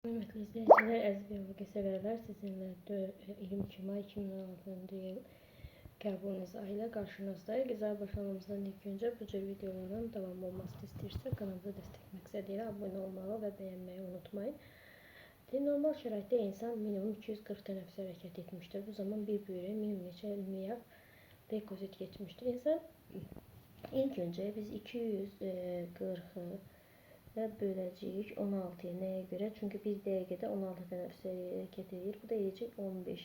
Hörmətli izləyicilər, əziz biologiya sevərlər, sizinlə 22 may 2016 yıl qəbulunuz ayla qarşınızdayıq. Qızar başlamamızdan ilk öncə bu cür videoların davam olmasını istəyirsə, kanalımıza dəstək məqsədi ilə abunə olmağı və bəyənməyi unutmayın. Normal şəraitdə insan minimum 240 tənəffüs hərəkət etmişdir. Bu zaman bir böyrək minimum neçə ilmiyə leykozit geçmişdir. İnsan ilk öncə biz 240 və böləcəyik 16-ya. Nəyə görə? Çünki bir dəqiqədə 16 tənəffüs hərəkət edir. Bu da eləyəcək 15.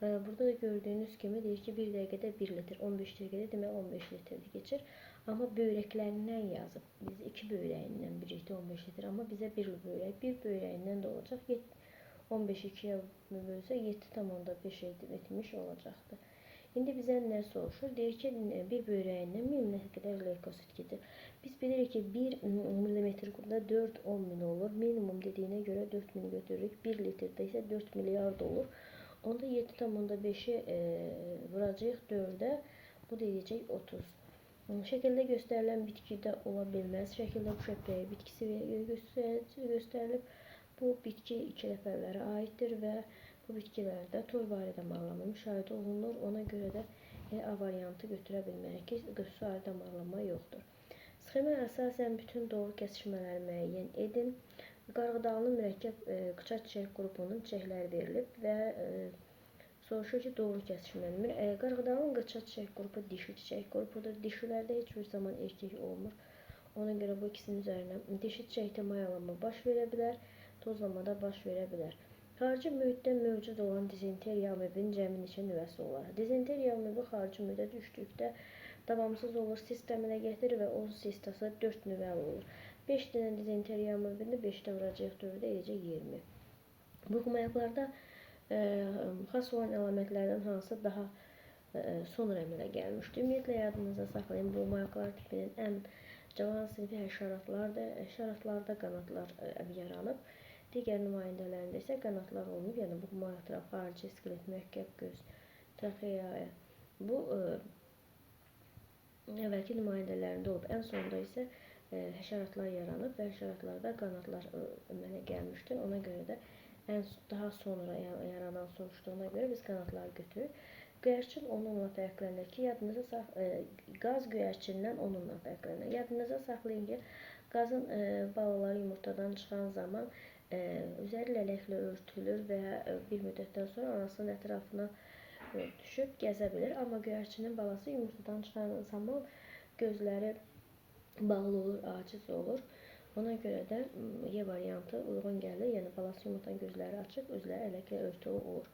Burada da gördüyünüz kimi deyir ki, bir dəqiqədə 1 litr, 15 dəqiqədə demək 15 litrdir geçir. Amma böyrəklərindən yazıb. Biz 2 böyrəyindən birlikdə 15 litr. Amma bizə bir böyrək, bir böyrəyindən də olacaq. 15-i 2-yə bölsə 7,5 etmiş olacaqdır. İndi bizə nə soruşur? Deyir ki, bir böyrəyindən minimum nə qədər leykozit gedir. Biz bilirik ki, 1 millimetr kubda 4-10 min olur. Minimum dediyinə görə 4 mini götürürük. 1 litrdə isə 4 milyard olur. Onda 7,5'i vuracağıq 4'ə. Bu deyəcək 30. Şəkildə göstərilən bitkidə ola bilməz. Şəkildə bu şəpəyi bitkisi göstərilib. Bu bitki iki ləpələrə aiddir və bu bitkilərdə torvari damarlama müşahidə olunur. Ona görə də A variantı götürə bilmərik ki, torvari damarlama yoxdur. Sxemə əsasən bütün doğru kəsişmələri müəyyən edin. Qarğıdağlı mürəkkəb qıça çiçək qrupunun çiçəkləri verilib və soruşur ki, doğru kəsişməli. Qarğıdağlı qıça çiçək qrupu dişi çiçək qrupudur. Dişilərdə heç bir zaman erkek olmur. Ona görə bu ikisinin üzərinə dişi çiçəkdə mayalanma baş verə bilər, tozlamada baş verə bilər. Xarici mühitdə mövcud olan dizenteriya amebinin cəmi neçə nüvəsi olar? Dizenteriya amebi xarici mühitə düşdükdə davamsız olur, sistəminə gətirir və o sistası 4 nüvəli olur. 5 dənə dizenteriya amebini 5-də vuracaq 4-də eləcək 20. Buxumayaqlarda xas olan əlamətlərdən hansı daha sonra əmələ gəlmişdir? Ümumiyyətlə yadınızda saxlayın, buxumayaqlar tipinin ən cavan sinfi həşəratlardır. Həşəratlarda qanadlar yaranıb. Digər nümayəndələrində isə qanadlar olunub, yəni buxumayaq tərəf xarici skelet, mürəkkəb göz, traxeya. Bu əvvəlki nümayəndələrində olub. Ən sonunda isə həşəratlar yaranıb və həşəratlarda qanadlar əmələ gəlmişdir. Ona görə də daha sonra yaranan soruşduğuna görə biz qanadları götürürük. Göyərçin onunla fərqlənir ki, yadınıza qaz göyərçindən onunla fərqlənir. Yadınıza saxlayın ki, qazın balaları yumurtadan çıxan zaman üzəri lələklə örtülür və bir müddətdən sonra anasının ətrafına düşüb gəzə bilir. Amma göyərçinin balası yumurtadan çıxan zaman gözləri bağlı olur, aciz olur. Ona görə də Y variantı uyğun gəlir. Yəni balası yumurtanın gözləri açıq, özləri lələklə örtülü olur.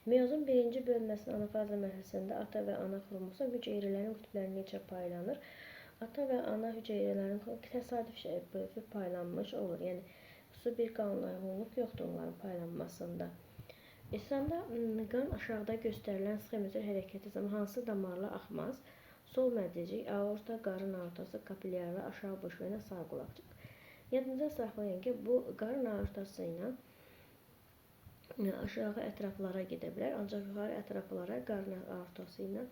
Meyozun birinci bölməsinin anafaza mərhələsində ata və ana xromosom hüceyrələrin qütbləri necə paylanır? Ata və ana hüceyrələrin təsadüfi paylanmış olur. Yəni xüsusi bir qanun uyğunluq yoxdur onların paylanmasında. İnsanda qan aşağıda göstərilən sxem üzrə hərəkəti zamanı hansı damarla axmaz? Sol mədricik, aorta, qarın aortası, kapilyarlar, aşağı boşvena, sağ qulaqcıq. Yadınıza saxlayın ki, bu qarın aortası ilə aşağı ətraflara gedə bilər, ancaq yuxarı ətraflara qarın aortası ilə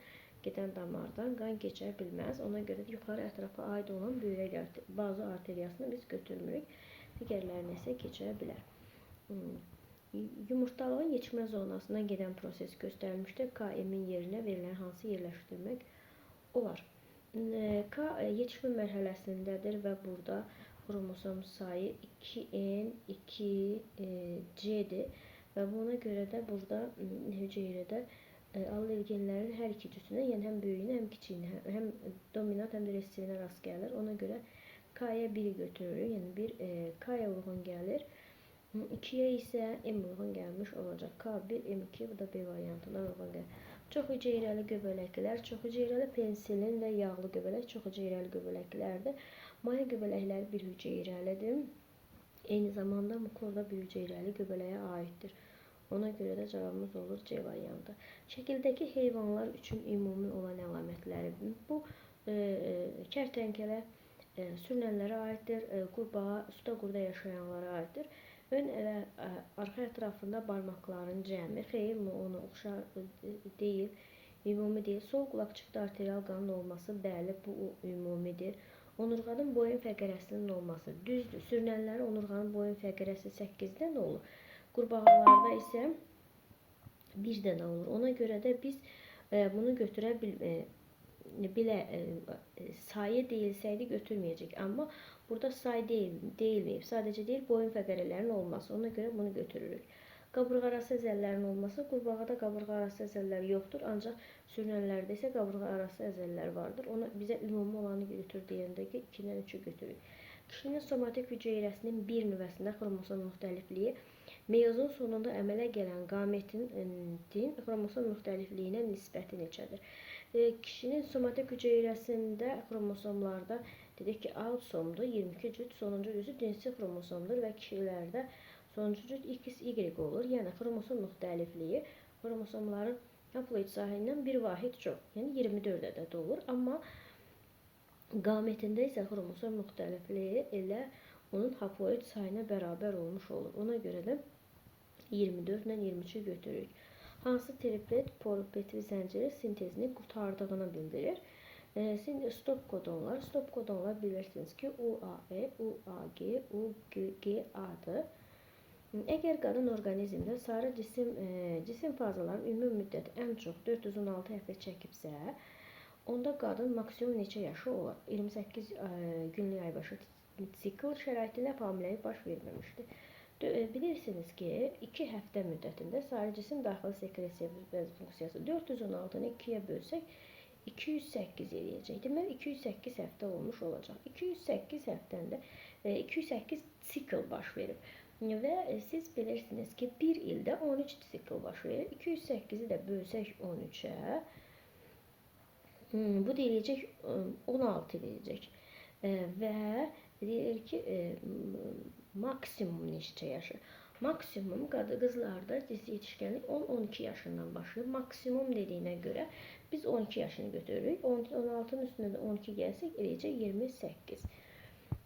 gedən damardan qan keçə bilməz. Ona görə də yuxarı ətrafa aid olan böyrək bazı arteriyasını biz götürmürük. Digərlərinə isə keçə bilər. Yumurtalığın yetişmə zonasından gedən proses göstərilmişdir. KM-in yerinə verilən hansı yerləşdirmək olar? K yetişmə mərhələsindədir və burada xromosom sayı 2N, 2C-dir. Və buna görə də burada hüceyrədə allel genlərin hər iki cüsünə, yəni həm böyüyünə, həm kiçiyinə, həm dominant, həm də resivine rast gəlir. Ona görə K-yə 1 götürürük, yəni 1 K-yə uyğun gəlir. 2-yə isə M uyğun gəlmiş olacaq. K1, M2, bu da B variantından uyğun gəlir. Çox hüceyrəli göbələklər, çox hüceyrəli pensilin və yağlı göbələk çox hüceyrəli göbələklərdir. Maya göbələkləri bir hüceyrəlidir. Eyni zamanda mukorda bir hüceyrəli göbələyə aiddir. Ona görə də cavabımız olur C variantı. Şəkildəki heyvanlar üçün ümumi olan əlamətləri. Bu kərtənkələ sürünənlərə aiddir, qurbağa, suda qurda yaşayanlara aiddir. Ön və arxa ətrafında barmaqların cəmi, xeyr, ona oxşar deyil, ümumi deyil. Sol qulaqçıqda arterial qanın olması, bəli, bu ümumidir. Onurğanın boyun fəqərəsinin olması düzdür. Sürünənlərin onurğanın boyun fəqərəsi 8-dən olur. Qurbağalarda isə 1 dənə olur. Ona görə də biz bunu götürə sayı deyilsəydi götürməyəcək. Amma burada say deyilməyib. Sadəcə deyil boyun fəqərələrinin olması. Ona görə bunu götürürük. Qabırğaarası əzələlərin olması. Qurbağada qabırğaarası əzələlər yoxdur. Ancaq sürünənlərdə isə qabırğaarası əzələlər vardır. Ona bizə ümumi olanı götür deyəndə ki, 2-dən 3-ü götürürük. Kişinin somatik hüceyrəsinin bir nüvəsində xromosom müxtəlifliyi meyozun sonunda əmələ gələn qametin xromosom müxtəlifliyinə nisbəti neçədir? Kişinin somatik hüceyrəsində xromosomlarda dedik ki, autosomdur, 22 cüt, sonuncu cütü cinsi xromosomdur və kişilərdə sonuncu cüt XY olur. Yəni xromosom müxtəlifliyi xromosomların haploid sahindən bir vahid çox, yəni 24 ədəd olur. Amma qametində isə xromosom müxtəlifliyi elə onun haploid sayına bərabər olmuş olur. Ona görə də 24 ilə 23-ü götürürük. Hansı triplet polipeptid zənciri sintezini qurtardığını bildirir? Stop kodonlar bilirsiniz ki, UAE, UAG, UGA-dır. Əgər qadın orqanizmdə sarı cisim fazalarının ümumi müddəti ən çox 416 həftə çəkibsə, onda qadın maksimum neçə yaşı olar? 28 günlük aybaşı sikl şəraitində hamiləlik baş verməmişdir. Bilirsiniz ki, 2 həftə müddətində sarı cisim daxili sekresiya funksiyası 416-nı 2-yə bölsək 208 eləyəcək. Deməli 208 həftə olmuş olacaq. 208 həftəndə 208 sikl baş verir. Və siz bilirsiniz ki, bir ildə 13 sikl baş verir. 208-i də bölsək 13-ə, bu deyiləcək 16 eləyəcək. Və deyilir ki, maksimum neçə yaşı? Maksimum qızlarda yetişkənlik 10-12 yaşından başlayır. Maksimum dediyinə görə biz 12 yaşını götürürük. 16-nın üstündə də 12 gəlsək eləyəcək 28.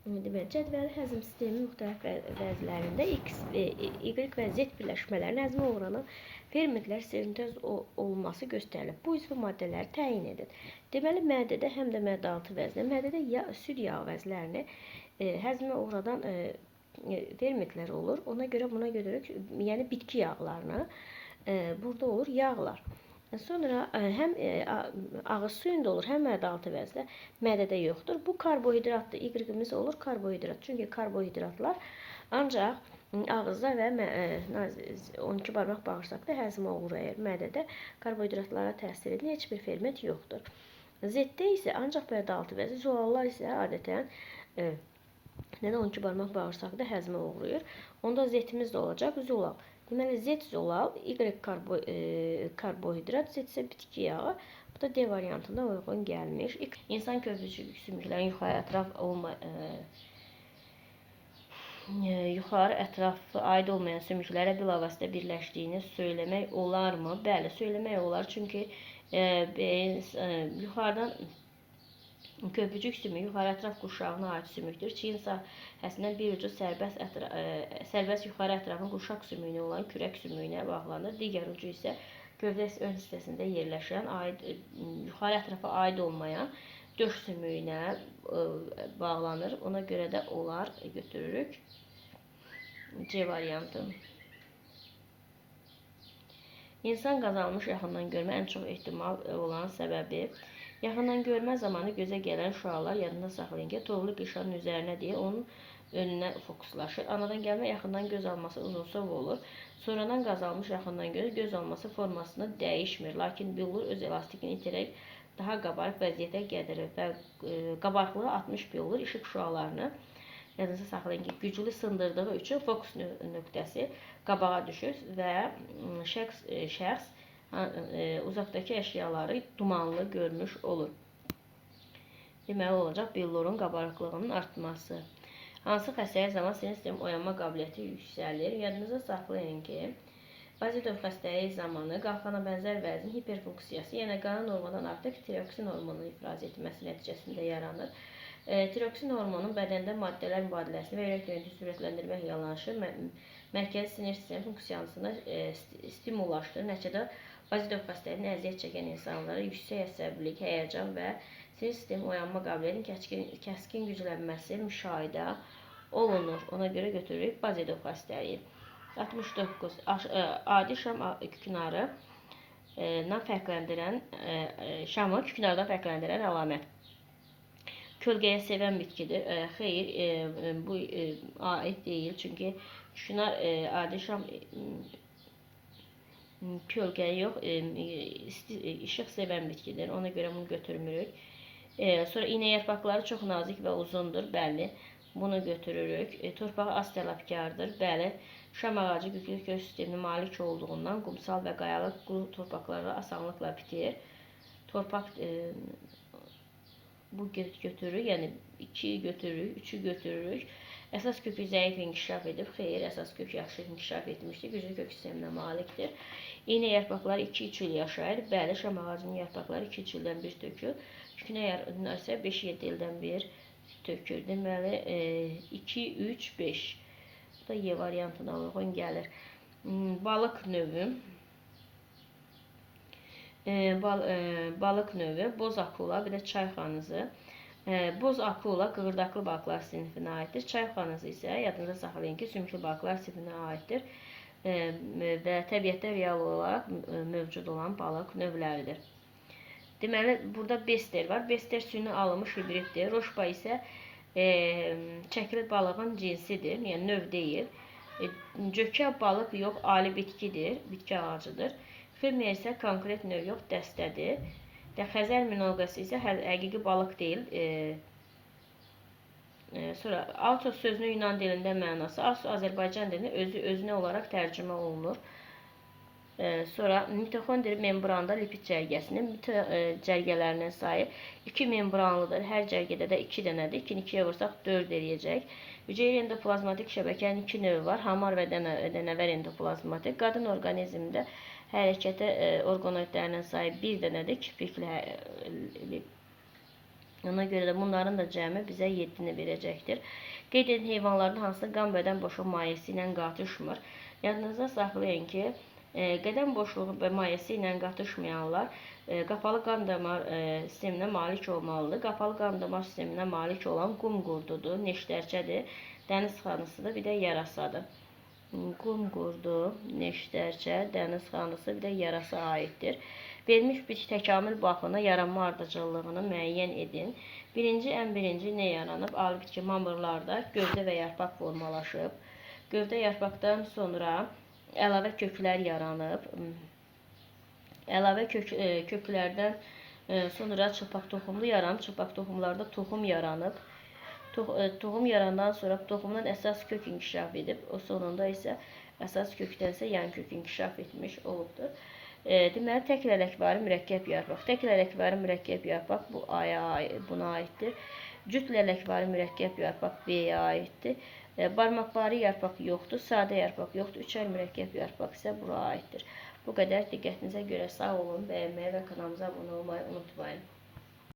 Deməli, cədvəli həzm sistemi müxtəlif vəzlərində X, Y və Z birləşmələrinin həzmə uğranan fermentlər sintez olması göstərilir. Bu üzvü maddələri təyin edin. Deməli, mədədə həm də mədə-altı vəzlə, mədədə süd yağı vəzlərini həzmə uğradan fermentlər olur. Ona görə buna görürük, yəni bitki yağlarını burada olur yağlar. Sonra həm ağız suyunda olur, həm mədə-altı vəzlə, mədədə yoxdur. Bu karbohidratdır. Y-imiz olur karbohidrat. Çünki karbohidratlar ancaq ağızda və 12 barmaq bağırsaqda həzmə uğrayır. Mədədə karbohidratlara təsir edən heç bir ferment yoxdur. Z-də isə ancaq mədə-altı vəzli, zolalar isə adətən 12 barmaq bağırsaqda həzmə uğrayır. Onda Z-imiz də olacaq zolal. Deməli, Z zolal, Y karbohidrat, Z isə bitki yağı. Bu da D variantında uyğun gəlmiş. İnsan köpücük sümüklərinin yuxarı ətrafı aid olmayan sümüklərə bilavasitə birləşdiyini söyləmək olarmı? Bəli, söyləmək olar. Çünki yuxarıdan köpücük sümüyü yuxarı ətraf qurşağına aid sümükdür. Çiyin sahəsindən bir ucu sərbəst yuxarı ətrafın qurşaq sümüyünə olan kürək sümüyünə bağlanır. Digər ucu isə gövdə ön hissəsində yerləşən, yuxarı ətrafa aid olmayan döş sümüyünə bağlanır. Ona görə də onlar götürürük. C variantı. İnsan qazanmış yaxından görmə ən çox ehtimal olan səbəbi yaxından görmə zamanı gözə gələn şüalar yadında saxlayın ki, toğlu qışanın üzərinə deyə onun önünə fokuslaşır. Anadan gəlmə yaxından göz alması uzunsov olur. Sonradan qazanmış yaxından göz alması formasını dəyişmir. Lakin billur öz elastikini itirərək daha qabarıq vəziyyətə gətirir və qabarıqlığı 60 billur işıq şüalarını yadınızda saxlayın ki, güclü sındırdığı üçün fokus nöqtəsi qabağa düşür və şəxs uzaqdakı əşyaları dumanlı görmüş olur. Deməli olacaq billurun qabarıqlığının artması. Hansı xəstəlik zaman sinir sistemi oyanma qabiliyyəti yüksəlir? Yadınızda saxlayın ki, Bazidov xəstəliyi zamanı qalxana bənzər vəzin hiperfunksiyası, yəni qanın normadan artıq tiroksin hormonunun ifraz etməsi nəticəsində yaranır. Tiroksin hormonunun bədəndə maddələr mübadiləsini və ürək döyüntüsünü sürətləndirmək yanaşı mərkəzi sinir sistemi funksiyasını stimullaşdırır. Nəticədə Bazidov xəstəliyinin əziyyət çəkən insanlara yüksək əsəbilik, həyəcan və Sinir sistemi oyanma qabiliyyətinin kəskin güclənməsi müşahidə olunur. Ona görə götürürük bazidov xəstəliyi. 69. Adi şam küknarı fərqləndirən şamı küknardan fərqləndirən əlamət. Kölgəyə sevən bitkidir. Xeyr, bu aid deyil. Çünki küknar adi şam kölgə yox, işıq sevən bitkidir. Ona görə bunu götürmürük. Sonra iynə yarpaqları çox nazik və uzundur, bəli. Bunu götürürük. Torpağı az tələbkardır, bəli. Şam ağacı güclü kök sisteminə malik olduğundan qumsal və qayalıq quru torpaqlarda asanlıqla bitir. Torpaq bu götürürük, yəni 2 götürürük, 3'ü götürürük. Əsas kökü zəif inkişaf edib, xeyr, əsas kök yaxşı inkişaf etmişdir, güclü kök sisteminə malikdir. İynə yarpaqları 2-3 il yaşayır, bəli, şam ağacının yarpaqları 2-3 ildən bir tökür. Küknə yarpaqları isə 5-7 ildən bir tökür. Deməli, 2, 3, 5. Bu da Y variantına uyğun gəlir. Balıq növü. Balıq növü, boz akula, bir də çay xanızı. Boz akula qığırdaqlı balıqlar sinifinə aiddir. Çay xanızı isə yadınıza saxlayın ki, sümüklü balıqlar sinifinə aiddir və təbiətdə real olaraq mövcud olan balıq növləridir. Deməli, burada bester var. Bester süni alınmış hibriddir. Roşba isə çəkili balığın cinsidir, yəni növ deyil. Cökə balıq yox, ali bitkidir, bitki ağacıdır. Xirmiyə isə konkret növ yox, dəstədir. Xəzər minolqası isə həqiqi balıq deyil. Sonra Altos sözünün Yunan dilində mənası Azərbaycan dilində özünə olaraq tərcümə olunur. Sonra mitoxondri membranda lipid cərgəsinin cərgələrinin sayı 2 membranlıdır. Hər cərgədə də 2 dənədir. 2-ni 2-yə vursaq 4 eləyəcək. Hüceyrə endoplazmatik şəbəkənin 2 növü var. Hamar və dənəvər endoplazmatik. Qadın orqanizmdə hərəkətə orqanoidlərinin sayı 1 dənədir. Kiprikli. Ona görə də bunların da cəmi bizə 7-ni verəcəkdir. Qeyd edin heyvanların hansı qan bədən boşluğu mayesi ilə qatışmır. Yadınızda saxlayın ki, qədən boşluğu və mayesi ilə qatışmayanlar qapalı qan damar sisteminə malik olmalıdır. Qapalı qan damar sisteminə malik olan qum qurdudur, neştərçədir, dəniz xanısıdır, bir də yarasadır. Qum qurdu, neştərçə, dəniz xanısı, bir də yarasa aiddir. Verilmiş bitki təkamül baxımına yaranma ardıcıllığını müəyyən edin. Ən birinci nə yaranıb? Ali bitki mamırlarda gövdə və yarpaq formalaşıb. Gövdə yarpaqdan sonra əlavə köklər yaranıb. Əlavə köklərdən sonra çılpaq toxumlu yaranıb. Çılpaq toxumlarda toxum yaranıb. Toxum yarandan sonra toxumdan əsas kök inkişaf edib. O sonunda isə əsas kökdən isə yan kök inkişaf etmiş olubdur. Deməli, tək lələkvari mürəkkəb yarpaq. Tək lələkvari mürəkkəb yarpaq bu buna aiddir. Cüt lələkvari mürəkkəb yarpaq B-yə aiddir. Barmaqvari yarpaq yoxdur, sadə yarpaq yoxdur. Üçər mürəkkəb yarpaq isə bura aiddir. Bu qədər, diqqətinizə görə sağ olun, bəyənməyi və kanalımıza abunə olmayı unutmayın.